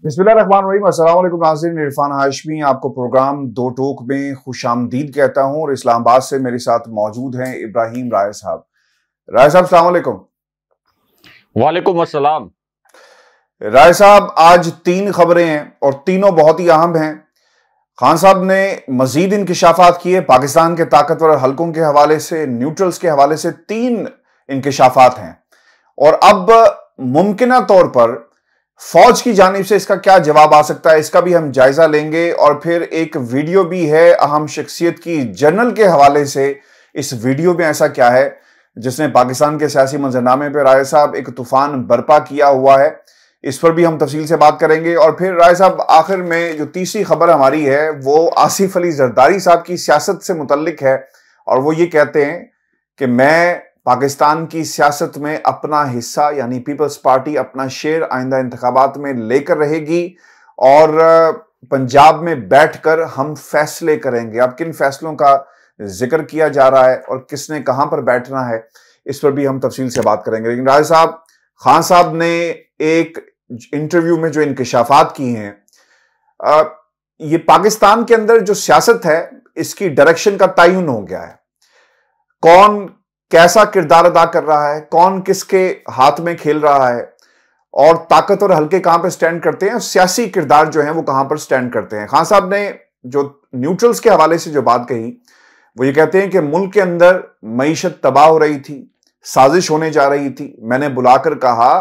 बिस्मिल्लाहिर्रहमानिर्रहीम। अस्सलाम वालेकुम नाज़रीन, इरफान हाशमी आपको प्रोग्राम दो टोक में खुशामदीद कहता हूं और इस्लामाबाद से मेरे साथ मौजूद हैं इब्राहिम राय साहब। राय साहब अस्सलाम वालेकुम। वालेकुम अस्सलाम। राय साहब, आज तीन खबरें हैं और तीनों बहुत ही अहम हैं। खान साहब ने मजीद इंकिशाफात किए पाकिस्तान के ताकतवर हलकों के हवाले से, न्यूट्रल्स के हवाले से तीन इंकिशाफात हैं और अब मुमकिना तौर पर फौज की जानिब से इसका क्या जवाब आ सकता है, इसका भी हम जायजा लेंगे। और फिर एक वीडियो भी है अहम शख्सियत की जनरल के हवाले से। इस वीडियो में ऐसा क्या है जिसने पाकिस्तान के सियासी मंजरनामे पर राय साहब एक तूफान बर्पा किया हुआ है, इस पर भी हम तफसील से बात करेंगे। और फिर राय साहब, आखिर में जो तीसरी खबर हमारी है वो आसिफ अली जरदारी साहब की सियासत से मुतल्लिक है और वो ये कहते हैं कि मैं पाकिस्तान की सियासत में अपना हिस्सा यानी पीपल्स पार्टी अपना शेयर आइंदा इंतखाबात में लेकर रहेगी और पंजाब में बैठकर हम फैसले करेंगे। अब किन फैसलों का जिक्र किया जा रहा है और किसने कहां पर बैठना है, इस पर भी हम तफसील से बात करेंगे। लेकिन राय साहब, खान साहब ने एक इंटरव्यू में जो इंकिशाफात की हैं, ये पाकिस्तान के अंदर जो सियासत है इसकी डायरेक्शन का तयन हो गया है। कौन कैसा किरदार अदा कर रहा है, कौन किसके हाथ में खेल रहा है और ताकत और हल्के कहां पर स्टैंड करते हैं और सियासी किरदार जो है वो कहां पर स्टैंड करते हैं। खान साहब ने जो न्यूट्रल्स के हवाले से जो बात कही वो ये कहते हैं कि मुल्क के अंदर मईशत तबाह हो रही थी, साजिश होने जा रही थी। मैंने बुलाकर कहा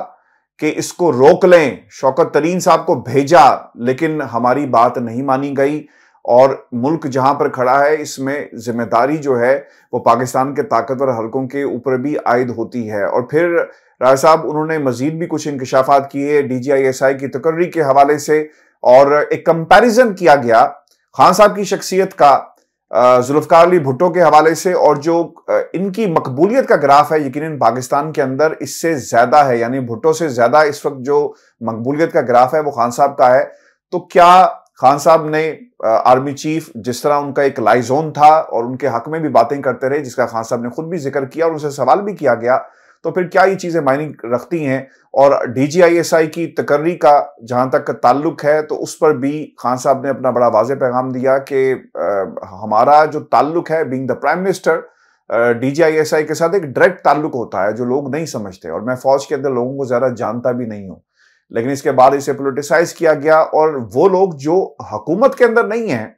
कि इसको रोक लें, शौकत तरीन साहब को भेजा, लेकिन हमारी बात नहीं मानी गई और मुल्क जहां पर खड़ा है इसमें जिम्मेदारी जो है वो पाकिस्तान के ताकतवर हलकों के ऊपर भी आयद होती है। और फिर राय साहब उन्होंने मजीद भी कुछ इंकिशाफात किए DGISI की तकर्री के हवाले से और एक कंपैरिजन किया गया खान साहब की शख्सियत का जुल्फकार अली भुट्टो के हवाले से और जो इनकी मकबूलियत का ग्राफ है यकीनन पाकिस्तान के अंदर इससे ज्यादा है, यानी भुट्टो से ज्यादा इस वक्त जो मकबूलियत का ग्राफ है वो खान साहब का है। तो क्या खान साहब ने आर्मी चीफ जिस तरह उनका एक लाइजोन था और उनके हक में भी बातें करते रहे जिसका खान साहब ने खुद भी जिक्र किया और उनसे सवाल भी किया गया, तो फिर क्या ये चीजें मायने रखती हैं? और DGISI की तकर्री का जहां तक ताल्लुक है तो उस पर भी खान साहब ने अपना बड़ा वाज़ेह पैगाम दिया कि हमारा जो ताल्लुक है being the prime minister, DGISI के साथ एक डायरेक्ट ताल्लुक होता है जो लोग नहीं समझते और मैं फौज के अंदर लोगों को ज्यादा जानता भी नहीं हूं। लेकिन इसके बाद इसे पोलिटिसाइज किया गया और वो लोग जो हुकूमत के अंदर नहीं है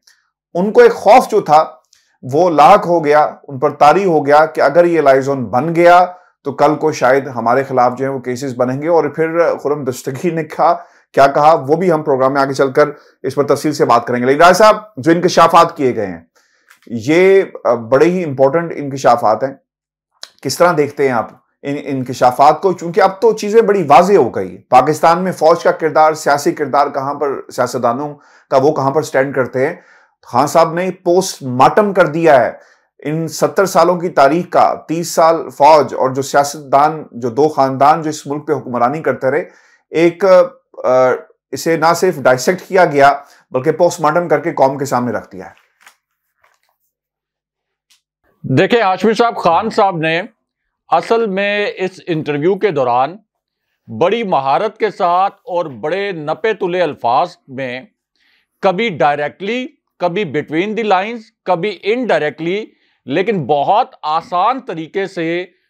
उनको एक खौफ जो था वो लाक हो गया, उन पर तारी हो गया कि अगर ये लाइजोन बन गया तो कल को शायद हमारे खिलाफ जो है वो केसेस बनेंगे। और फिर खुर्रम दस्तगीर ने क्या कहा वो भी हम प्रोग्राम में आगे चलकर इस पर तफसील से बात करेंगे। लेकिन राय साहब, जो इंकिशाफात किए गए हैं ये बड़े ही इंपॉर्टेंट इंकिशाफात हैं, किस तरह देखते हैं आप इन इंकिशाफात को? चूंकि अब तो चीजें बड़ी वाज़ेह हो गई, पाकिस्तान में फौज का किरदार, सियासी किरदार कहां पर, सियासतदानों का वो कहां पर स्टैंड करते हैं। खान साहब ने पोस्टमार्टम कर दिया है इन 70 सालों की तारीख का। 30 साल फौज और जो सियासतदान, जो दो खानदान जो इस मुल्क पे हुक्मरानी करते रहे, एक इसे ना सिर्फ डाइसेक्ट किया गया बल्कि पोस्टमार्टम करके कौम के सामने रख दिया है। देखिए हाशमी साहब, खान साहब ने असल में इस इंटरव्यू के दौरान बड़ी महारत के साथ और बड़े नपे तुले अल्फाज में कभी डायरेक्टली, कभी बिटवीन द लाइंस, कभी इनडायरेक्टली, लेकिन बहुत आसान तरीके से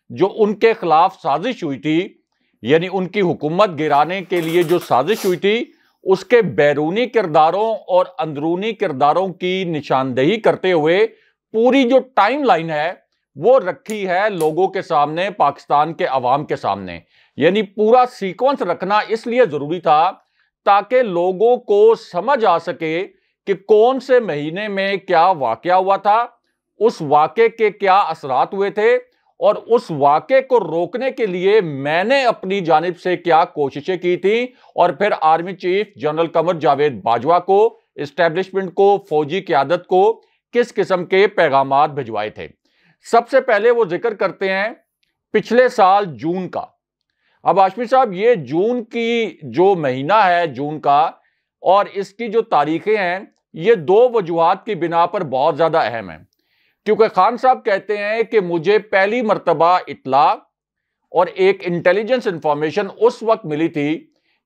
जो उनके खिलाफ साजिश हुई थी, यानी उनकी हुकूमत गिराने के लिए जो साजिश हुई थी, उसके बैरूनी किरदारों और अंदरूनी किरदारों की निशानदेही करते हुए पूरी जो टाइम लाइन है वो रखी है लोगों के सामने, पाकिस्तान के अवाम के सामने। यानी पूरा सीक्वेंस रखना इसलिए जरूरी था ताकि लोगों को समझ आ सके कि कौन से महीने में क्या वाकया हुआ था, उस वाकये के क्या असरात हुए थे और उस वाकये को रोकने के लिए मैंने अपनी जानिब से क्या कोशिशें की थी और फिर army chief general Qamar Javed Bajwa को, एस्टेब्लिशमेंट को, फौजी क़यादत को किस किस्म के पैगामात भिजवाए थे। सबसे पहले वो जिक्र करते हैं पिछले साल जून का। अब हाशमी साहब, ये जून की जो महीना है, जून का, और इसकी जो तारीखें हैं ये दो वजूहात की बिना पर बहुत ज्यादा अहम है। क्योंकि खान साहब कहते हैं कि मुझे पहली मर्तबा इत्ला और एक इंटेलिजेंस इंफॉर्मेशन उस वक्त मिली थी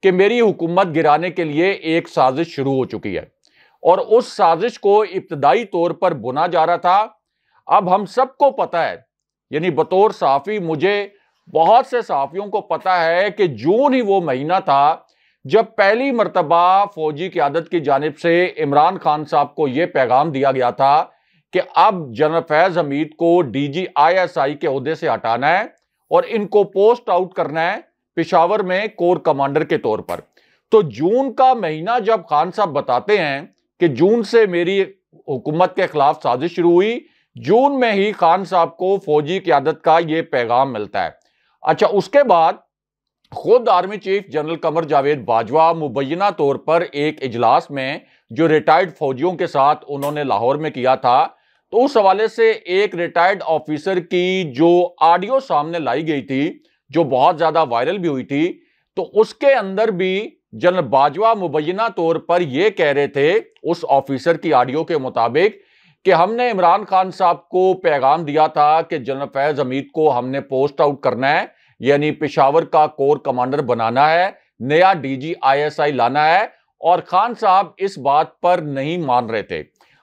कि मेरी हुकूमत गिराने के लिए एक साजिश शुरू हो चुकी है और उस साजिश को इब्तदाई तौर पर बुना जा रहा था। अब हम सबको पता है, यानी बतौर सहाफ़ी मुझे बहुत से सहाफ़ियों को पता है कि जून ही वो महीना था जब पहली मर्तबा फौजी क़यादत की जानिब से इमरान खान साहब को यह पैगाम दिया गया था कि अब जनरल फैज़ हमीद को DGISI के ओहदे से हटाना है और इनको पोस्ट आउट करना है पेशावर में कोर कमांडर के तौर पर। तो जून का महीना जब खान साहब बताते हैं कि जून से मेरी हुकूमत के खिलाफ साजिश शुरू हुई, जून में ही खान साहब को फौजी क़यादत का यह पैगाम मिलता है। अच्छा, उसके बाद खुद army chief general Qamar Javed Bajwa मुबैना तौर पर एक इजलास में जो रिटायर्ड फौजियों के साथ उन्होंने लाहौर में किया था, तो उस हवाले से एक रिटायर्ड ऑफिसर की जो ऑडियो सामने लाई गई थी, जो बहुत ज्यादा वायरल भी हुई थी, तो उसके अंदर भी जनरल बाजवा मुबैना तौर पर यह कह रहे थे उस ऑफिसर की ऑडियो के मुताबिक कि हमने इमरान खान साहब को पैगाम दिया था कि जनरल फैज हमीद को हमने पोस्ट आउट करना है, यानी पेशावर का कोर कमांडर बनाना है, नया DGISI लाना है, और खान साहब इस बात पर नहीं मान रहे थे।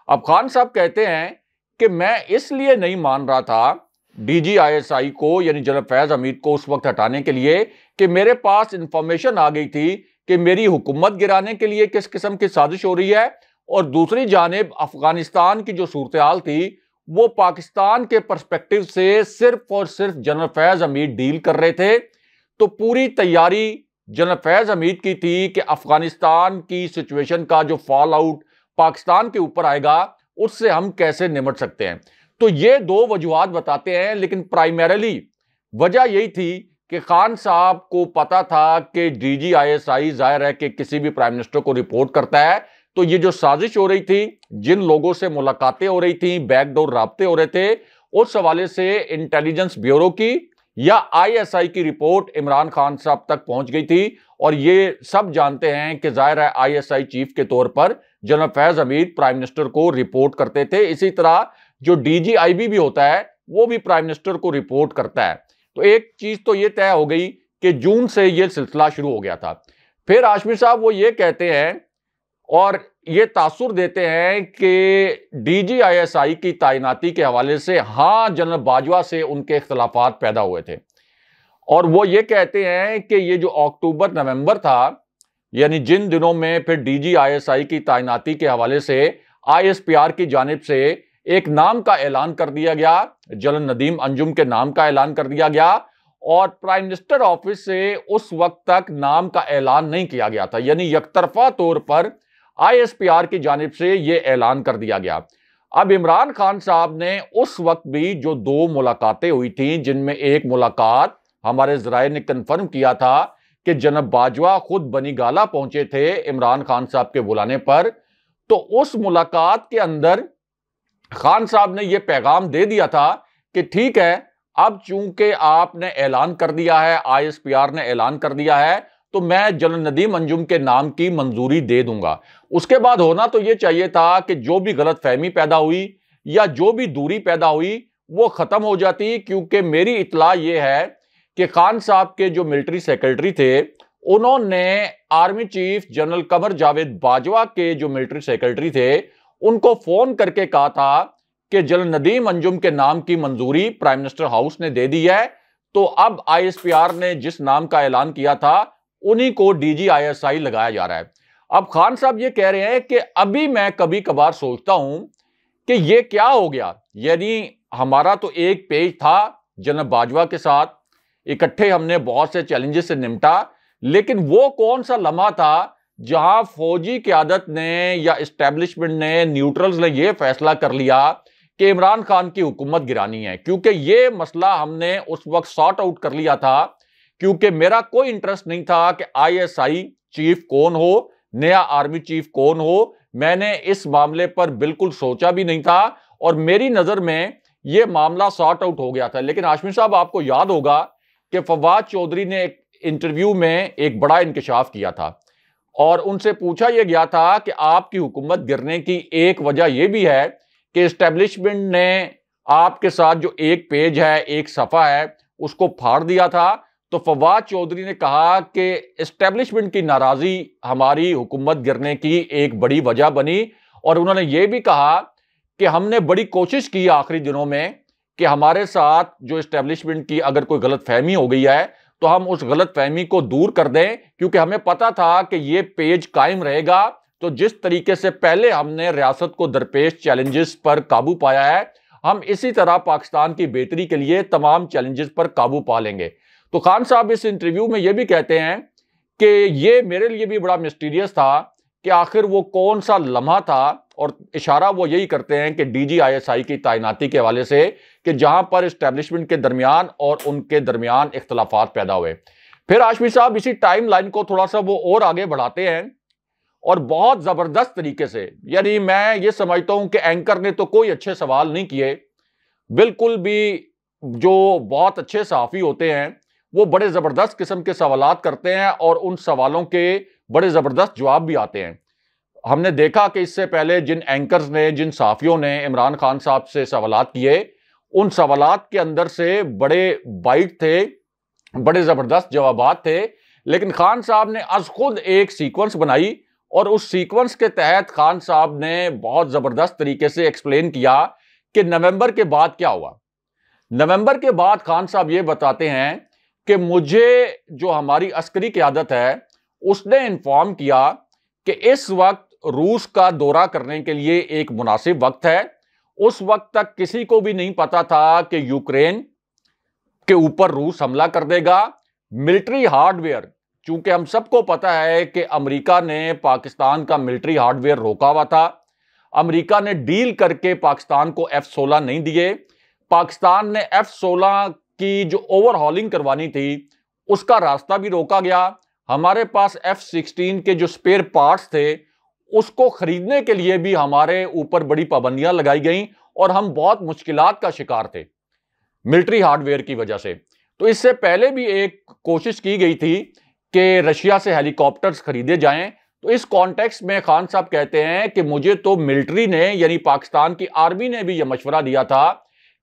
अब खान साहब कहते हैं कि मैं इसलिए नहीं मान रहा था DGISI को, यानी जनरल फैज हमीद को उस वक्त हटाने के लिए कि मेरे पास इंफॉर्मेशन आ गई थी कि मेरी हुकूमत गिराने के लिए किस किस्म की साजिश हो रही है, और दूसरी जानिब अफगानिस्तान की जो सूरत हाल थी वो पाकिस्तान के पर्सपेक्टिव से सिर्फ और सिर्फ जनरल फैज हमीद डील कर रहे थे। तो पूरी तैयारी जनरल फैज हमीद की थी कि अफगानिस्तान की सिचुएशन का जो फॉल आउट पाकिस्तान के ऊपर आएगा उससे हम कैसे निपट सकते हैं। तो ये दो वजूहात बताते हैं, लेकिन प्राइमरीली वजह यही थी कि खान साहब को पता था कि DGISI जाहिर है कि किसी भी प्राइम मिनिस्टर को रिपोर्ट करता है, तो ये जो साजिश हो रही थी, जिन लोगों से मुलाकातें हो रही थी, बैकडोर राब्ते हो रहे थे, उस हवाले से इंटेलिजेंस ब्यूरो की या ISI की रिपोर्ट इमरान खान साहब तक पहुंच गई थी। और ये सब जानते हैं कि जाहिर है ISI चीफ के तौर पर general Faiz Hamid prime minister को रिपोर्ट करते थे। इसी तरह जो DGIB भी होता है वो भी प्राइम मिनिस्टर को रिपोर्ट करता है। तो एक चीज तो ये तय हो गई कि जून से ये सिलसिला शुरू हो गया था। फिर हाशमी साहब वो ये कहते हैं और ये तासुर देते हैं कि DGISI की तैनाती के हवाले से हाँ जनरल बाजवा से उनके इख्तलाफात पैदा हुए थे, और वो ये कहते हैं कि ये जो अक्टूबर नवंबर था, यानी जिन दिनों में फिर DGISI की तैनाती के हवाले से ISPR की जानिब से एक नाम का ऐलान कर दिया गया, जनरल नदीम अंजुम के नाम का ऐलान कर दिया गया, और प्राइम मिनिस्टर ऑफिस से उस वक्त तक नाम का ऐलान नहीं किया गया था, यानी यकतरफा तौर पर ISPR की जानिब से यह ऐलान कर दिया गया। अब इमरान खान साहब ने उस वक्त भी जो दो मुलाकातें हुई थी, जिनमें एक मुलाकात हमारे ज़राए ने कन्फर्म किया था कि जनरल बाजवा खुद बनी गाला पहुंचे थे इमरान खान साहब के बुलाने पर, तो उस मुलाकात के अंदर खान साहब ने यह पैगाम दे दिया था कि ठीक है, अब चूंकि आपने ऐलान कर दिया है, ISPR ने ऐलान कर दिया है, तो मैं जनरल नदीम अंजुम के नाम की मंजूरी दे दूंगा। उसके बाद होना तो यह चाहिए था कि जो भी गलतफहमी पैदा हुई या जो भी दूरी पैदा हुई वो खत्म हो जाती, क्योंकि मेरी इतला यह है कि खान साहब के जो मिलिट्री सेक्रेटरी थे उन्होंने army chief general Qamar Javed Bajwa के जो मिलिट्री सेक्रेटरी थे उनको फोन करके कहा था कि जनरल नदीम अंजुम के नाम की मंजूरी प्राइम मिनिस्टर हाउस ने दे दी है, तो अब ISPR ने जिस नाम का ऐलान किया था उन्हीं को DGISI लगाया जा रहा है। अब खान साहब ये कह रहे हैं कि अभी मैं कभी कभार सोचता हूं कि ये क्या हो गया, यानी हमारा तो एक पेज था जनरल बाजवा के साथ, इकट्ठे हमने बहुत से चैलेंजेस से निपटा, लेकिन वो कौन सा लम्हा था जहां फौजी क़यादत ने या एस्टेब्लिशमेंट ने, न्यूट्रल्स ने यह फैसला कर लिया कि इमरान खान की हुकूमत गिरानी है, क्योंकि ये मसला हमने उस वक्त सॉर्ट आउट कर लिया था, क्योंकि मेरा कोई इंटरेस्ट नहीं था कि ISI चीफ कौन हो, नया आर्मी चीफ कौन हो, मैंने इस मामले पर बिल्कुल सोचा भी नहीं था, और मेरी नजर में यह मामला सॉर्ट आउट हो गया था। लेकिन हाशमी साहब, आपको याद होगा कि फवाद चौधरी ने एक इंटरव्यू में एक बड़ा इंकशाफ किया था और उनसे पूछा यह गया था कि आपकी हुकूमत गिरने की एक वजह यह भी है कि एस्टेब्लिशमेंट ने आपके साथ जो एक पेज है, एक सफा है, उसको फाड़ दिया था, तो फवाद चौधरी ने कहा कि एस्टेब्लिशमेंट की नाराजगी हमारी हुकूमत गिरने की एक बड़ी वजह बनी, और उन्होंने यह भी कहा कि हमने बड़ी कोशिश की आखिरी दिनों में कि हमारे साथ जो एस्टेब्लिशमेंट की अगर कोई गलतफहमी हो गई है तो हम उस गलतफहमी को दूर कर दें, क्योंकि हमें पता था कि ये पेज कायम रहेगा। तो जिस तरीके से पहले हमने रियासत को दरपेश चैलेंजेस पर काबू पाया है, हम इसी तरह पाकिस्तान की बेहतरी के लिए तमाम चैलेंजेस पर काबू पा लेंगे। तो खान साहब इस इंटरव्यू में यह भी कहते हैं कि ये मेरे लिए भी बड़ा मिस्टीरियस था कि आखिर वो कौन सा लम्हा था, और इशारा वो यही करते हैं कि DGISI की तैनाती के हवाले से कि जहां पर एस्टेब्लिशमेंट के दरमियान और उनके दरमियान इख्तलाफात पैदा हुए। फिर हाशमी साहब इसी टाइम लाइन को थोड़ा सा वो और आगे बढ़ाते हैं और बहुत जबरदस्त तरीके से, यानी मैं ये समझता हूं कि एंकर ने तो कोई अच्छे सवाल नहीं किए, बिल्कुल भी जो बहुत अच्छे सहाफी होते हैं वो बड़े जबरदस्त किस्म के सवालात करते हैं और उन सवालों के बड़े जबरदस्त जवाब भी आते हैं। हमने देखा कि इससे पहले जिन एंकर्स ने, जिन सहाफियों ने इमरान खान साहब से सवालात किए, उन सवालात के अंदर से बड़े बाइट थे, बड़े जबरदस्त जवाबात थे, लेकिन खान साहब ने आज खुद एक सीक्वेंस बनाई और उस सीक्वेंस के तहत खान साहब ने बहुत जबरदस्त तरीके से एक्सप्लेन किया कि नवंबर के बाद क्या हुआ। नवंबर के बाद खान साहब ये बताते हैं कि मुझे जो हमारी अस्करी क़यादत है उसने इन्फॉर्म किया कि इस वक्त रूस का दौरा करने के लिए एक मुनासिब वक्त है। उस वक्त तक किसी को भी नहीं पता था कि यूक्रेन के ऊपर रूस हमला कर देगा। मिलिट्री हार्डवेयर, चूंकि हम सबको पता है कि अमेरिका ने पाकिस्तान का मिलिट्री हार्डवेयर रोका हुआ था, अमेरिका ने डील करके पाकिस्तान को F-16 नहीं दिए, पाकिस्तान ने F-16 की जो ओवरहॉलिंग करवानी थी उसका रास्ता भी रोका गया। हमारे पास F-16 के जो स्पेयर पार्ट्स थे उसको खरीदने के लिए भी हमारे ऊपर बड़ी पाबंदियां लगाई गईं और हम बहुत मुश्किलात का शिकार थे मिलिट्री हार्डवेयर की वजह से। तो इससे पहले भी एक कोशिश की गई थी कि रशिया से हेलीकॉप्टर्स खरीदे जाएं। तो इस कॉन्टेक्स्ट में खान साहब कहते हैं कि मुझे तो मिलिट्री ने, यानी पाकिस्तान की आर्मी ने भी यह मशवरा दिया था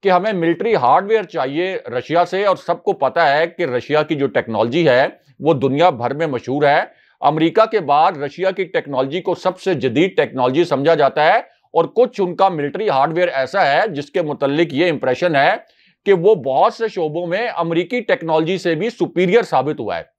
कि हमें मिलिट्री हार्डवेयर चाहिए रशिया से, और सबको पता है कि रशिया की जो टेक्नोलॉजी है वो दुनिया भर में मशहूर है। अमेरिका के बाद रशिया की टेक्नोलॉजी को सबसे जदीद टेक्नोलॉजी समझा जाता है, और कुछ उनका मिलिट्री हार्डवेयर ऐसा है जिसके मुतल्लिक ये इंप्रेशन है कि वो बहुत से शोबों में अमेरिकी टेक्नोलॉजी से भी सुपीरियर साबित हुआ है।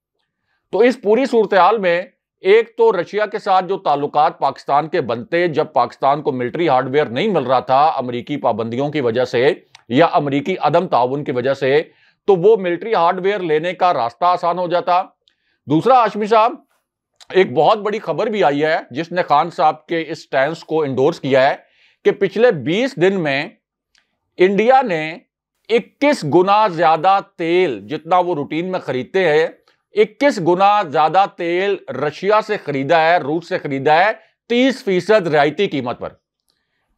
तो इस पूरी सूरत हाल में एक तो रशिया के साथ जो ताल्लुकात पाकिस्तान के बनते, जब पाकिस्तान को मिलिट्री हार्डवेयर नहीं मिल रहा था अमेरिकी पाबंदियों की वजह से या अमेरिकी अदम ताउन की वजह से, तो वो मिलिट्री हार्डवेयर लेने का रास्ता आसान हो जाता। दूसरा हाशमी साहब, एक बहुत बड़ी खबर भी आई है जिसने खान साहब के इस स्टैंस को इंडोर्स किया है कि पिछले 20 दिन में इंडिया ने 21 गुना ज्यादा तेल, जितना वो रूटीन में खरीदते हैं, 21 गुना ज्यादा तेल रशिया से खरीदा है, रूस से खरीदा है 30% रियायती कीमत पर।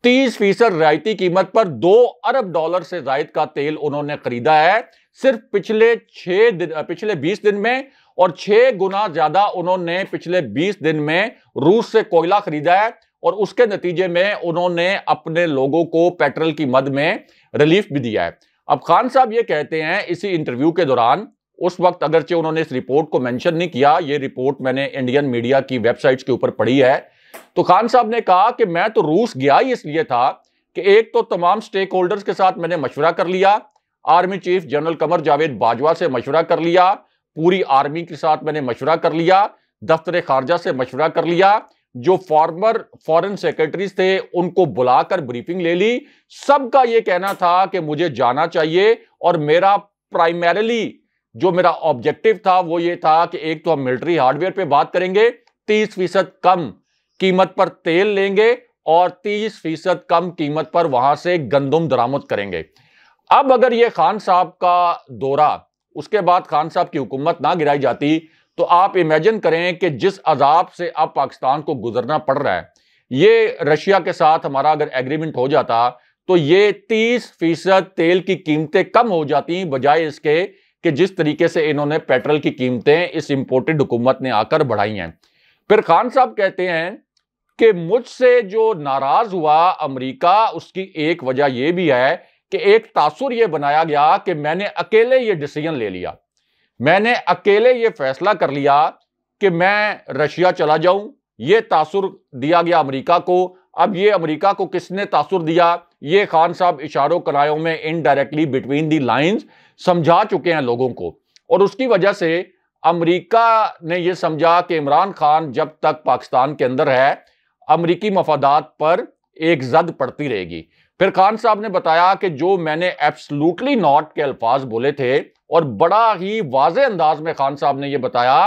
30% रियायती कीमत पर $2 अरब से जायद का तेल उन्होंने खरीदा है सिर्फ पिछले 20 दिन में, और 6 गुना ज्यादा उन्होंने पिछले 20 दिन में रूस से कोयला खरीदा है, और उसके नतीजे में उन्होंने अपने लोगों को पेट्रोल की मद में रिलीफ भी दिया है। अब खान साहब ये कहते हैं इसी इंटरव्यू के दौरान, उस वक्त अगरचे उन्होंने इस रिपोर्ट को मेंशन नहीं किया, ये रिपोर्ट मैंने इंडियन मीडिया की वेबसाइट्स के ऊपर पढ़ी है, तो खान साहब ने कहा कि मैं तो रूस गया ही इसलिए था कि एक तो तमाम स्टेक होल्डर्स के साथ मैंने मशवरा कर लिया, army chief general Qamar Javed Bajwa से मशवरा कर लिया, पूरी आर्मी के साथ मैंने मशवरा कर लिया, दफ्तर खारजा से मशवरा कर लिया, जो फॉर्मर फॉरेन सेक्रेटरीज थे उनको बुलाकर ब्रीफिंग ले ली। सबका यह कहना था कि मुझे जाना चाहिए, और मेरा प्राइमरीली जो मेरा ऑब्जेक्टिव था वो ये था कि एक तो हम मिलिट्री हार्डवेयर पे बात करेंगे, 30% कम कीमत पर तेल लेंगे और 30% कम कीमत पर वहां से गंदम दरामद करेंगे। अब अगर ये खान साहब का दौरा, उसके बाद खान साहब की हुकूमत ना गिराई जाती, तो आप इमेजिन करें कि जिस अजाब से अब पाकिस्तान को गुजरना पड़ रहा है, ये रशिया के साथ हमारा अगर एग्रीमेंट हो जाता तो ये 30% तेल की कीमतें कम हो जाती, बजाय इसके कि जिस तरीके से इन्होंने पेट्रोल की कीमतें इस इंपोर्टेड हुकूमत ने आकर बढ़ाई हैं। फिर खान साहब कहते हैं कि मुझसे जो नाराज हुआ अमेरिका, उसकी एक वजह यह भी है कि एक तासुर यह बनाया गया कि मैंने अकेले ये डिसीजन ले लिया। मैंने अकेले ये फैसला कर लिया कि मैं रशिया चला जाऊं। ये तासुर दिया गया अमेरिका को। अब ये अमेरिका को किसने तासुर दिया, ये खान साहब इशारों करायों में इनडायरेक्टली बिटवीन दी लाइंस समझा चुके हैं लोगों को। और उसकी वजह से अमेरिका ने यह समझा कि इमरान खान जब तक पाकिस्तान के अंदर है, अमेरिकी मफादात पर एक जद पड़ती रहेगी। फिर खान साहब ने बताया कि जो मैंने एब्सोल्युटली नॉट के अल्फाज बोले थे, और बड़ा ही वाज़े अंदाज में खान साहब ने यह बताया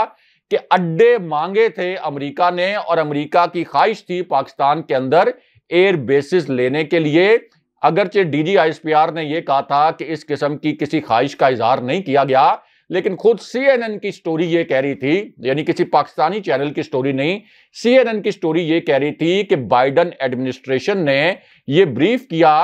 कि अड्डे मांगे थे अमेरिका ने, और अमेरिका की ख्वाहिश थी पाकिस्तान के अंदर एयर बेसिस लेने के लिए। अगरचे DGISPR ने यह कहा था कि इस किस्म की किसी ख्वाहिश का इजहार नहीं किया गया, लेकिन खुद CNN की स्टोरी ये कह रही थी, यानी किसी पाकिस्तानी चैनल की स्टोरी नहीं, CNN की स्टोरी ये कह रही थी कि बाइडन एडमिनिस्ट्रेशन ने ये ब्रीफ किया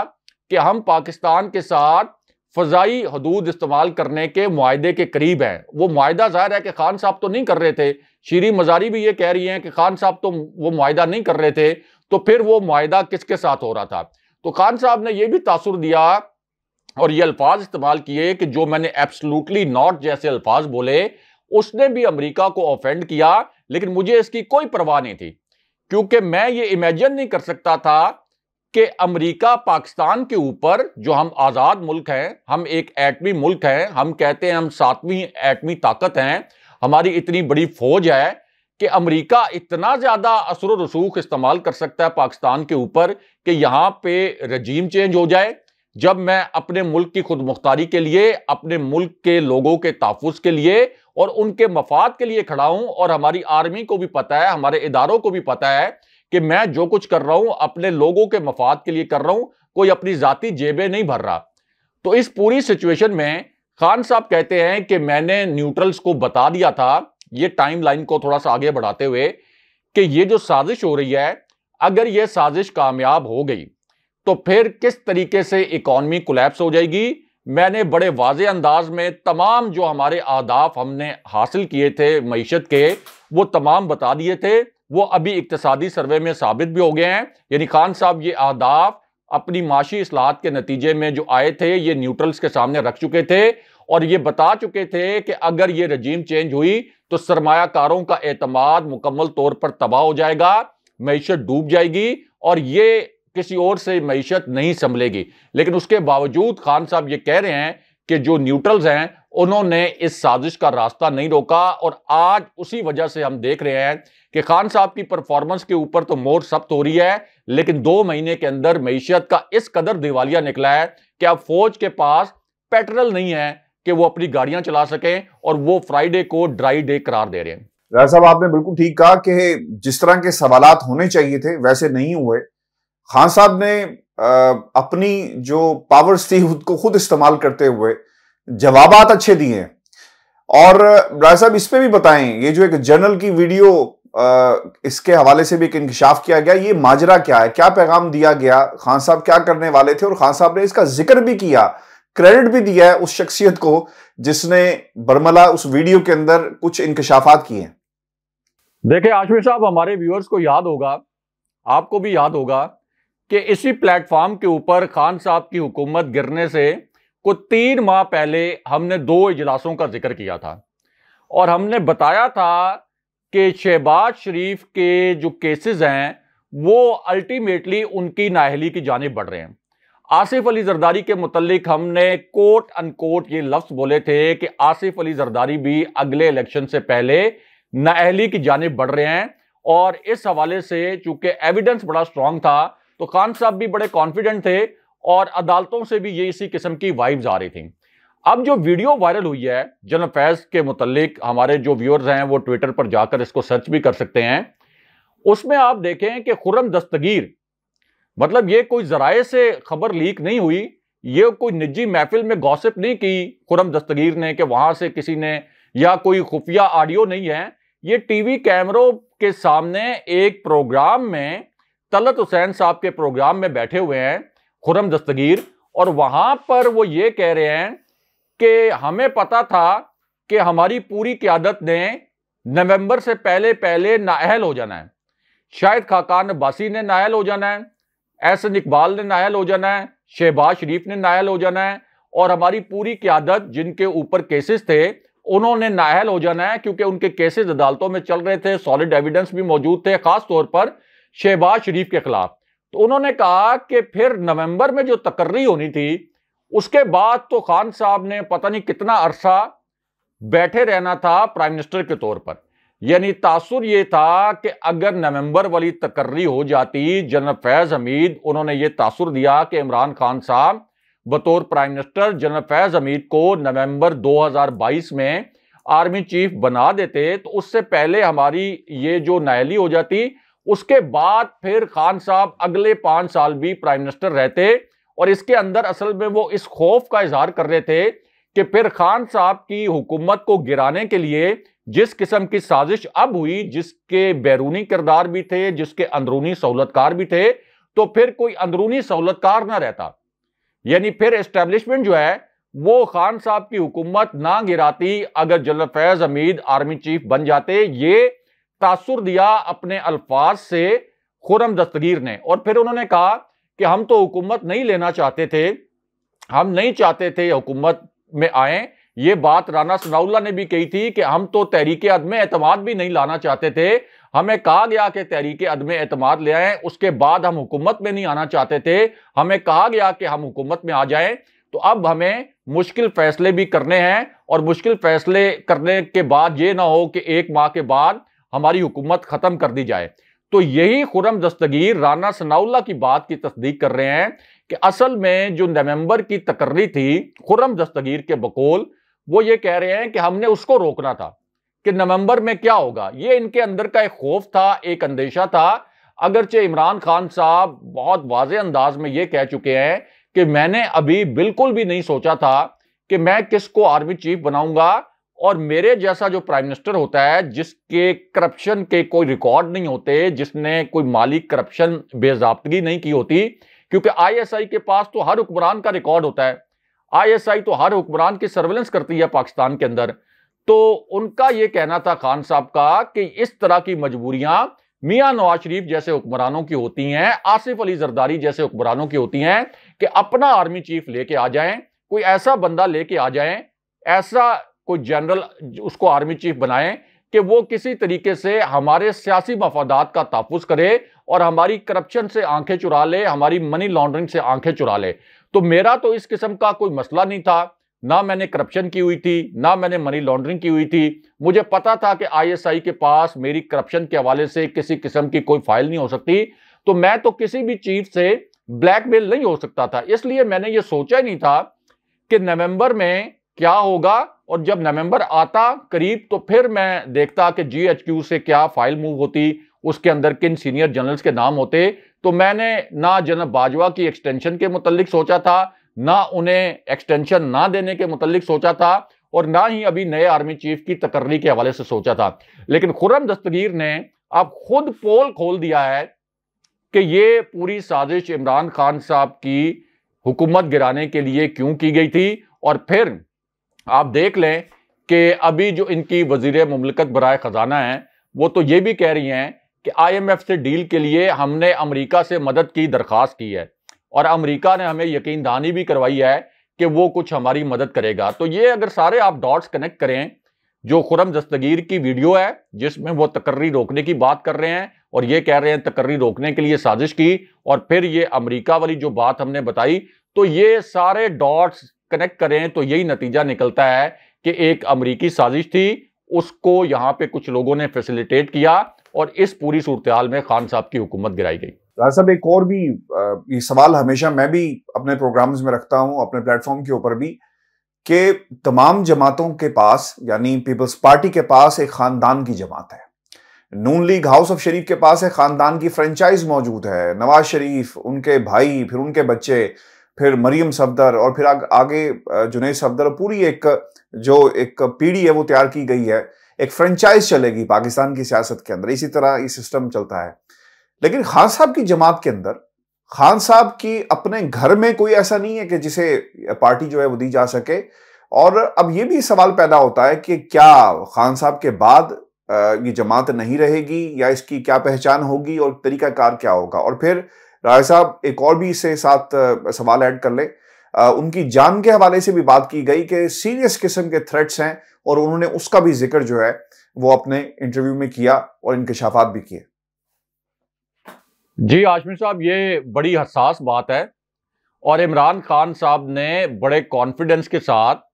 कि हम पाकिस्तान के साथ फजाई हदूद इस्तेमाल करने के मुआहदे के करीब हैं। वो मुआहदा जाहिर है कि खान साहब तो नहीं कर रहे थे, शीरी मजारी भी ये कह रही हैं कि खान साहब तो वो मुआहदा नहीं कर रहे थे, तो फिर वो मुआहदा किसके साथ हो रहा था। तो खान साहब ने यह भी तासुर दिया और ये अल्फाज इस्तेमाल किए कि जो मैंने एब्सोल्युटली नॉट जैसे अल्फाज बोले, उसने भी अमेरिका को ऑफेंड किया, लेकिन मुझे इसकी कोई परवाह नहीं थी, क्योंकि मैं ये इमेजिन नहीं कर सकता था कि अमेरिका पाकिस्तान के ऊपर, जो हम आजाद मुल्क हैं, हम एक एटमी मुल्क हैं, हम कहते हैं हम 7वीं एटमी ताकत हैं, हमारी इतनी बड़ी फौज है कि अमेरिका इतना ज्यादा असर और रसूख इस्तेमाल कर सकता है पाकिस्तान के ऊपर कि यहां पे रजीम चेंज हो जाए। जब मैं अपने मुल्क की खुद मुख्तारी के लिए, अपने मुल्क के लोगों के तहफ़्फ़ुज़ के लिए और उनके मफाद के लिए खड़ा हूं, और हमारी आर्मी को भी पता है, हमारे इदारों को भी पता है कि मैं जो कुछ कर रहा हूं अपने लोगों के मफाद के लिए कर रहा हूं, कोई अपनी जाती जेबें नहीं भर रहा। तो इस पूरी सिचुएशन में खान साहब कहते हैं कि मैंने न्यूट्रल्स को बता दिया था, ये टाइमलाइन को थोड़ा सा आगे बढ़ाते हुए, कि ये जो साजिश हो रही है, अगर ये साजिश कामयाब हो गई तो फिर किस तरीके से इकॉनमी कोलैप्स हो जाएगी। मैंने बड़े वाज़े अंदाज में तमाम जो हमारे अहदाफ हमने हासिल किए थे मईशत के, वो तमाम बता दिए थे। वो अभी इक्तिसादी सर्वे में साबित भी हो गए हैं। यानी खान साहब ये अहदाफ अपनी माशी इस्लाहात के नतीजे में जो आए थे, ये न्यूट्रल्स के सामने रख चुके थे, और ये बता चुके थे कि अगर ये रजीम चेंज हुई तो सरमायाकारों का एतमाद मुकम्मल तौर पर तबाह हो जाएगा, मईशत डूब जाएगी, और ये किसी और से मईशत नहीं संभलेगी। लेकिन उसके बावजूद खान साहब ये कह रहे हैं कि जो न्यूट्रल्स हैं उन्होंने इस साजिश का रास्ता नहीं रोका, और आज उसी वजह से हम देख रहे हैं कि खान साहब की परफॉर्मेंस के ऊपर तो मोहर सख्त हो रही है, लेकिन 2 महीने के अंदर मईशत का इस कदर दिवालिया निकला है कि अब फौज के पास पेट्रोल नहीं है कि वो अपनी गाड़ियां चला सकें, और वो फ्राइडे को ड्राई डे करार दे रहे हैं। राय साहब, आपने बिल्कुल ठीक कहा कि जिस तरह के सवालात होने चाहिए थे वैसे नहीं हुए। खान साहब ने अपनी जो पावर्स थी उसको खुद इस्तेमाल करते हुए जवाबात अच्छे दिए। और राय साहब, इस पे भी बताएं, ये जो एक जर्नल की वीडियो इसके हवाले से भी एक इंकशाफ किया गया, ये माजरा क्या है, क्या पैगाम दिया गया, खान साहब क्या करने वाले थे, और खान साहब ने इसका जिक्र भी किया, क्रेडिट भी दिया है उस शख्सियत को जिसने बरमला उस वीडियो के अंदर कुछ इंकशाफात किए हैं। देखिए आशमी साहब, हमारे व्यूअर्स को याद होगा, आपको भी याद होगा कि इसी प्लेटफॉर्म के ऊपर खान साहब की हुकूमत गिरने से कुछ 3 माह पहले हमने 2 इजलासों का जिक्र किया था, और हमने बताया था कि शहबाज शरीफ के जो केसेस हैं वो अल्टीमेटली उनकी नाअहली की जानिब बढ़ रहे हैं। आसिफ अली जरदारी के मुतल्लिक हमने कोट अनकोट ये लफ्ज बोले थे कि आसिफ अली जरदारी भी अगले इलेक्शन से पहले नाअहली की जानिब बढ़ रहे हैं, और इस हवाले से चूंकि एविडेंस बड़ा स्ट्रांग था तो खान साहब भी बड़े कॉन्फिडेंट थे, और अदालतों से भी ये इसी किस्म की वाइब्स आ रही थी। अब जो वीडियो वायरल हुई है जनरल फैज के मुतल्लिक, हमारे जो व्यूअर्स हैं वो ट्विटर पर जाकर इसको सर्च भी कर सकते हैं, उसमें आप देखें कि खुर्रम दस्तगीर, मतलब ये कोई जराए से खबर लीक नहीं हुई, ये कोई निजी महफिल में गॉसिप नहीं की खुर्रम दस्तगीर ने कि वहां से किसी ने, या कोई खुफिया ऑडियो नहीं है, ये टीवी कैमरों के सामने एक प्रोग्राम में, तलत हुसैन साहब के प्रोग्राम में बैठे हुए हैं खुर्रम दस्तगीर, और वहां पर वो ये कह रहे हैं कि हमें पता था कि हमारी पूरी क़यादत ने नवंबर से पहले पहले नाअहल हो जाना है, शायद खाकान अब्बासी ने नाअहल हो जाना है, एहसन इकबाल ने नाअहल हो जाना है, शहबाज शरीफ ने नाअहल हो जाना है, और हमारी पूरी क़यादत जिनके ऊपर केसेस थे उन्होंने नाअहल हो जाना है, क्योंकि उनके केसेस अदालतों में चल रहे थे, सॉलिड एविडेंस भी मौजूद थे, खास तौर पर शहबाज शरीफ के खिलाफ। तो उन्होंने कहा कि फिर नवंबर में जो तकर्री होनी थी, उसके बाद तो खान साहब ने पता नहीं कितना अरसा बैठे रहना था प्राइम मिनिस्टर के तौर पर। यानी तासुर यह था कि अगर नवंबर वाली तकर्री हो जाती, जनरल फैज हमीद, उन्होंने ये तासुर दिया कि इमरान खान साहब बतौर prime minister general Faiz Hamid को नवंबर 2022 में आर्मी चीफ बना देते, तो उससे पहले हमारी ये जो नाअहली हो जाती, उसके बाद फिर खान साहब अगले 5 साल भी प्राइम मिनिस्टर रहते। और इसके अंदर असल में वो इस खौफ का इजहार कर रहे थे कि फिर खान साहब की हुकूमत को गिराने के लिए जिस किस्म की साजिश अब हुई, जिसके बैरूनी किरदार भी थे, जिसके अंदरूनी सहूलतकार भी थे, तो फिर कोई अंदरूनी सहूलतकार ना रहता। यानी फिर एस्टेब्लिशमेंट जो है वो खान साहब की हुकूमत ना गिराती अगर general Faiz Hamid army chief बन जाते। ये तासुर दिया अपने अल्फाज से खुर्रम दस्तगीर ने। और फिर उन्होंने कहा कि हम तो हुकूमत नहीं लेना चाहते थे, हम नहीं चाहते थे हुकूमत में आए। ये बात राना सनाउल्लाह ने भी कही थी कि हम तो तहरीक अदम एतमाद भी नहीं लाना चाहते थे, हमें कहा गया कि तहरीक अदम एतमाद ले आए, उसके बाद हम हुकूमत में नहीं आना चाहते थे, हमें कहा गया कि हम हुकूमत में आ जाएं। तो अब हमें मुश्किल फैसले भी करने हैं, और मुश्किल फैसले करने के बाद ये ना हो कि 1 माह के बाद हमारी हुकूमत खत्म कर दी जाए। तो यही खुर्रम दस्तगीर राना सनाउल्लाह की बात की तस्दीक कर रहे हैं कि असल में जो नवंबर की तकर्री थी खुर्रम दस्तगीर के बकौल, वो ये कह रहे हैं कि हमने उसको रोकना था कि नवंबर में क्या होगा। ये इनके अंदर का एक खौफ था, एक अंदेशा था। अगरचे इमरान खान साहब बहुत वाज़ेह अंदाज में ये कह चुके हैं कि मैंने अभी बिल्कुल भी नहीं सोचा था कि मैं किसको आर्मी चीफ बनाऊंगा, और मेरे जैसा जो प्राइम मिनिस्टर होता है जिसके करप्शन के कोई रिकॉर्ड नहीं होते, जिसने कोई माली करप्शन बेज़ाब्तगी नहीं की होती, क्योंकि आईएसआई के पास तो हर हुक्मरान का रिकॉर्ड होता है, आईएसआई तो हर हुक्मरान की सर्वेलेंस करती है पाकिस्तान के अंदर। तो उनका यह कहना था खान साहब का कि इस तरह की मजबूरियां मियां नवाज शरीफ जैसे हुक्मरानों की होती हैं, आसिफ अली जरदारी जैसे हुक्मरानों की होती हैं कि अपना आर्मी चीफ लेके आ जाएं, कोई ऐसा बंदा लेके आ जाएं, ऐसा कोई जनरल उसको आर्मी चीफ बनाएं कि वो किसी तरीके से हमारे सियासी मफादात का तहफ़्फ़ुज़ करे और हमारी करप्शन से आंखें चुरा ले, हमारी मनी लॉन्ड्रिंग से आंखें चुरा ले। तो मेरा तो इस किस्म का कोई मसला नहीं था, ना मैंने करप्शन की हुई थी, ना मैंने मनी लॉन्ड्रिंग की हुई थी। मुझे पता था कि आईएसआई के पास मेरी करप्शन के हवाले से किसी किस्म की कोई फाइल नहीं हो सकती, तो मैं तो किसी भी चीज से ब्लैकमेल नहीं हो सकता था। इसलिए मैंने ये सोचा ही नहीं था कि नवंबर में क्या होगा, और जब नवंबर आता करीब तो फिर मैं देखता कि जीएचक्यू से क्या फाइल मूव होती, उसके अंदर किन सीनियर जनरल्स के नाम होते। तो मैंने ना जनरल बाजवा की एक्सटेंशन के मुतालिक सोचा था, ना उन्हें एक्सटेंशन ना देने के मुतालिक सोचा था, और ना ही अभी नए आर्मी चीफ की तकर्री के हवाले से सोचा था। लेकिन खुर्रम दस्तगीर ने अब खुद पोल खोल दिया है कि ये पूरी साजिश इमरान खान साहब की हुकूमत गिराने के लिए क्यों की गई थी। और फिर आप देख लें कि अभी जो इनकी वजीर मुमलिकत बराए खजाना है, वो तो ये भी कह रही हैं कि आईएमएफ से डील के लिए हमने अमेरिका से मदद की दरख्वास्त की है, और अमेरिका ने हमें यकीन दहानी भी करवाई है कि वो कुछ हमारी मदद करेगा। तो ये अगर सारे आप डॉट्स कनेक्ट करें, जो खुर्रम दस्तगीर की वीडियो है जिसमें वो तकर्री रोकने की बात कर रहे हैं और ये कह रहे हैं तकर्री रोकने के लिए साजिश की, और फिर ये अमेरिका वाली जो बात हमने बताई, तो ये सारे डॉट्स कनेक्ट करें तो यही नतीजा निकलता है कि एक अमेरिकी साजिश थी, उसको यहाँ पे कुछ लोगों ने फैसिलिटेट किया, और इस पूरी सूरत हाल में खान साहब की हुकूमत गिराई गई। साहब एक और भी ये सवाल हमेशा मैं भी अपने प्रोग्राम्स में रखता हूं, अपने प्लेटफॉर्म के ऊपर भी, कि तमाम जमातों के पास यानी पीपल्स पार्टी के पास एक खानदान की जमात है, नून लीग हाउस ऑफ शरीफ के पास एक खानदान की फ्रेंचाइज मौजूद है, नवाज शरीफ, उनके भाई, फिर उनके बच्चे, फिर मरियम सफदर, और फिर आगे जुनैद सफदर, पूरी एक जो एक पीढ़ी है वो तैयार की गई है। एक फ्रेंचाइज चलेगी पाकिस्तान की सियासत के अंदर, इसी तरह ये सिस्टम चलता है। लेकिन खान साहब की जमात के अंदर खान साहब की अपने घर में कोई ऐसा नहीं है कि जिसे पार्टी जो है वो दी जा सके। और अब ये भी सवाल पैदा होता है कि क्या खान साहब के बाद ये जमात नहीं रहेगी, या इसकी क्या पहचान होगी और तरीकाकार क्या होगा। और फिर राय साहब एक और भी इससे साथ सवाल ऐड कर ले, उनकी जान के हवाले से भी बात की गई कि सीरियस किस्म के थ्रेट्स हैं, और उन्होंने उसका भी जिक्र जो है वो अपने इंटरव्यू में किया और इंकशाफात भी किए। जी हाशमी साहब, ये बड़ी हसास बात है और इमरान खान साहब ने बड़े कॉन्फिडेंस के साथ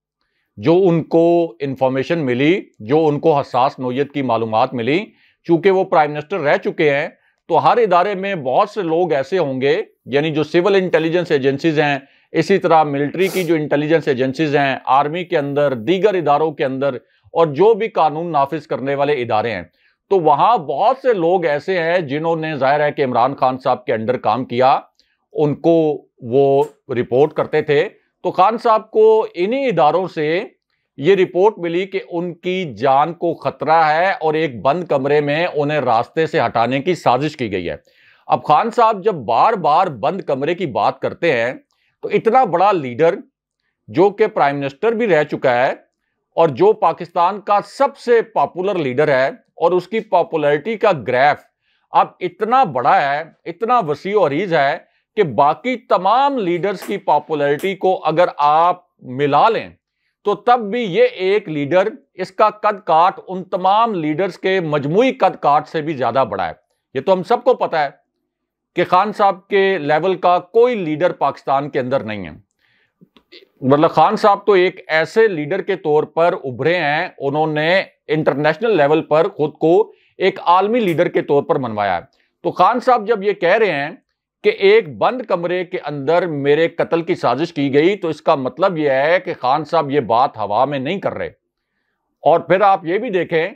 जो उनको इंफॉर्मेशन मिली, जो उनको हसास नोयत की मालूमात मिली, चूंकि वो प्राइम मिनिस्टर रह चुके हैं, तो हर इदारे में बहुत से लोग ऐसे होंगे, यानी जो सिविल इंटेलिजेंस एजेंसीज हैं, इसी तरह मिलिट्री की जो इंटेलिजेंस एजेंसीज हैं, आर्मी के अंदर, दीगर इदारों के अंदर, और जो भी कानून नाफिज करने वाले इदारे हैं, तो वहां बहुत से लोग ऐसे हैं जिन्होंने, जाहिर है कि इमरान खान साहब के अंडर काम किया, उनको वो रिपोर्ट करते थे। तो खान साहब को इन्हीं इदारों से ये रिपोर्ट मिली कि उनकी जान को खतरा है और एक बंद कमरे में उन्हें रास्ते से हटाने की साजिश की गई है। अब खान साहब जब बार बार बंद कमरे की बात करते हैं, तो इतना बड़ा लीडर जो कि प्राइम मिनिस्टर भी रह चुका है और जो पाकिस्तान का सबसे पॉपुलर लीडर है, और उसकी पॉपुलैरिटी का ग्राफ अब इतना बड़ा है, इतना वसी और अरीज है कि बाकी तमाम लीडर्स की पॉपुलैरिटी को अगर आप मिला लें तो तब भी ये एक लीडर, इसका कद काट उन तमाम लीडर्स के मजमूई कद काट से भी ज्यादा बड़ा है। ये तो हम सबको पता है कि खान साहब के लेवल का कोई लीडर पाकिस्तान के अंदर नहीं है। मतलब खान साहब तो एक ऐसे लीडर के तौर पर उभरे हैं, उन्होंने इंटरनेशनल लेवल पर खुद को एक आलमी लीडर के तौर पर मनवाया है। तो खान साहब जब ये कह रहे हैं कि एक बंद कमरे के अंदर मेरे कत्ल की साजिश की गई, तो इसका मतलब यह है कि खान साहब ये बात हवा में नहीं कर रहे। और फिर आप ये भी देखें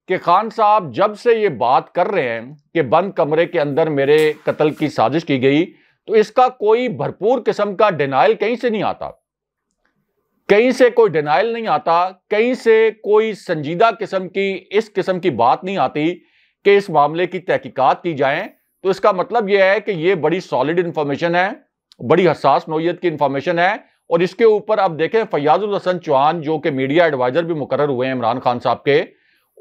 कि खान साहब जब से ये बात कर रहे हैं कि बंद कमरे के अंदर मेरे कत्ल की साजिश की गई, तो इसका कोई भरपूर किस्म का डिनाइल कहीं से नहीं आता, कहीं से कोई डिनाइल नहीं आता, कहीं से कोई संजीदा किस्म की इस किस्म की बात नहीं आती कि इस मामले की तहकीकात की जाए। तो इसका मतलब यह है कि यह बड़ी सॉलिड इंफॉर्मेशन है, बड़ी हसास नौयत की इंफॉर्मेशन है। और इसके ऊपर अब देखें, फयाजुल हसन चौहान जो कि मीडिया एडवाइजर भी मुकर्रर हुए हैं इमरान खान साहब के,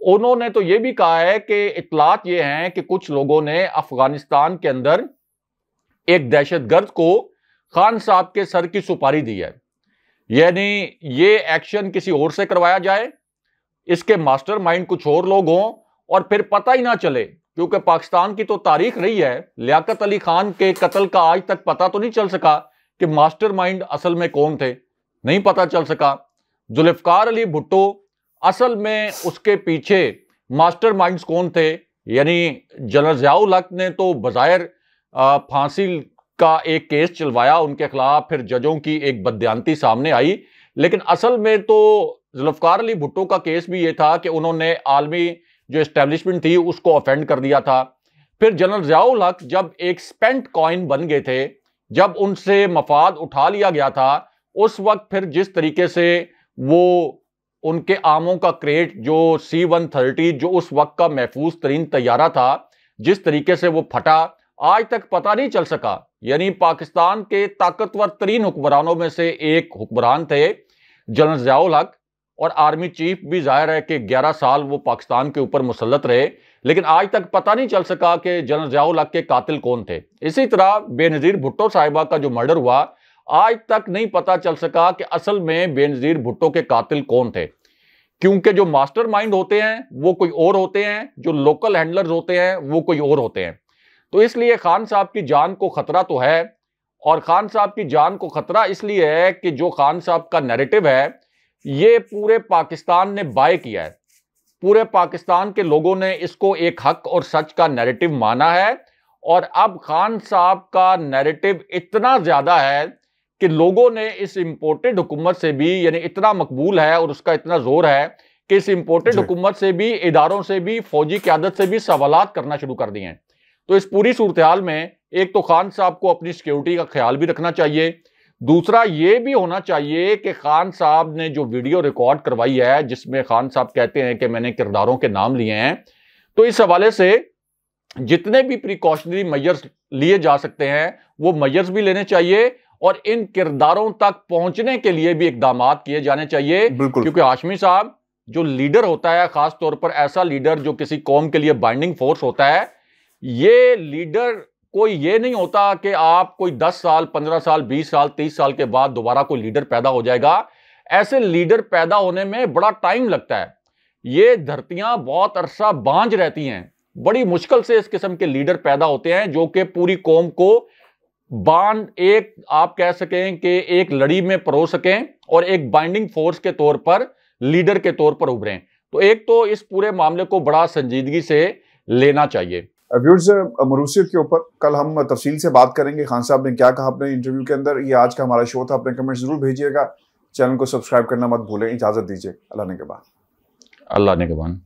उन्होंने तो यह भी कहा है कि इतलात ये हैं कि कुछ लोगों ने अफगानिस्तान के अंदर एक दहशतगर्द को खान साहब के सर की सुपारी दी है, यानी ये एक्शन किसी और से करवाया जाए, इसके मास्टरमाइंड कुछ और लोग हों और फिर पता ही ना चले। क्योंकि पाकिस्तान की तो तारीख रही है, लियाकत अली खान के कत्ल का आज तक पता तो नहीं चल सका कि मास्टरमाइंड असल में कौन थे, नहीं पता चल सका। जुल्फकार अली भुट्टो, असल में उसके पीछे मास्टरमाइंड्स कौन थे, यानी जनरल ज़ियाउल हक ने तो बज़ाहिर फांसी का एक केस चलवाया उनके खिलाफ, फिर जजों की एक बदयांती सामने आई, लेकिन असल में तो जुल्फकार अली भुट्टो का केस भी ये था कि उन्होंने आलमी जो एस्टेब्लिशमेंट थी उसको ऑफेंड कर दिया था। फिर जनरल ज़ियाउल हक जब एक स्पेंट कॉइन बन गए थे, जब उनसे मफाद उठा लिया गया था, उस वक्त फिर जिस तरीके से वो उनके आमों का क्रेट जो C-130 जो उस वक्त का महफूज तरीन तैयारा था, जिस तरीके से वो फटा, आज तक पता नहीं चल सका। यानी पाकिस्तान के ताकतवर तरीन हुक्मरानों में से एक हुक्मरान थे जनरल ज़ियाउल हक, और आर्मी चीफ भी जाहिर है कि 11 साल वो पाकिस्तान के ऊपर मुसल्लत रहे, लेकिन आज तक पता नहीं चल सका कि जनरल ज़ियाउल हक के कातिल कौन थे। इसी तरह बेनज़ीर भुट्टो साहिबा का जो मर्डर हुआ, आज तक नहीं पता चल सका कि असल में बेनज़ीर भुट्टो के कातिल कौन थे, क्योंकि जो मास्टरमाइंड होते हैं वो कोई और होते हैं, जो लोकल हैंडलर्स होते हैं वो कोई और होते हैं। तो इसलिए खान साहब की जान को खतरा तो है, और खान साहब की जान को खतरा इसलिए है कि जो खान साहब का नैरेटिव है ये पूरे पाकिस्तान ने बाय किया है, पूरे पाकिस्तान के लोगों ने इसको एक हक और सच का नैरेटिव माना है। और अब खान साहब का नैरेटिव इतना ज्यादा है कि लोगों ने इस इंपोर्टेड हुकूमत से भी, यानी इतना मकबूल है और उसका इतना जोर है कि इस इंपोर्टेड हुकूमत से भी, इदारों से भी, फौजी क़यादत से भी सवालात करना शुरू कर दिए हैं। तो इस पूरी सूरत हाल में एक तो खान साहब को अपनी सिक्योरिटी का ख्याल भी रखना चाहिए, दूसरा ये भी होना चाहिए कि खान साहब ने जो वीडियो रिकॉर्ड करवाई है जिसमें खान साहब कहते हैं कि मैंने किरदारों के नाम लिए हैं, तो इस हवाले से जितने भी प्रिकॉशनरी मेजर्स लिए जा सकते हैं वो मेजर्स भी लेने चाहिए, और इन किरदारों तक पहुंचने के लिए भी इकदाम किए जाने चाहिए। क्योंकि हाशमी साहब जो लीडर होता है, खास तौर पर ऐसा लीडर जो किसी कौम के लिए बाइंडिंग फोर्स होता है, ये लीडर कोई ये नहीं होता कि आप कोई 10 साल, 15 साल, 20 साल, 30 साल के बाद दोबारा कोई लीडर पैदा हो जाएगा। ऐसे लीडर पैदा होने में बड़ा टाइम लगता है। ये धरतियां बहुत अरसा बांझ रहती हैं, बड़ी मुश्किल से इस किस्म के लीडर पैदा होते हैं जो कि पूरी कौम को बांध, एक आप कह सकें कि एक लड़ी में परो सकें और एक बाइंडिंग फोर्स के तौर पर, लीडर के तौर पर उभरें। तो एक तो इस पूरे मामले को बड़ा संजीदगी से लेना चाहिए। व्यूअर्स, मरूसियत के ऊपर कल हम तफसील से बात करेंगे। खान साहब ने क्या कहा अपने इंटरव्यू के अंदर, ये आज का हमारा शो था। अपने कमेंट जरूर भेजिएगा, चैनल को सब्सक्राइब करना मत भूलें। इजाजत दीजिए, अल्लाह ने के बाद। अल्लाह ने के बाद।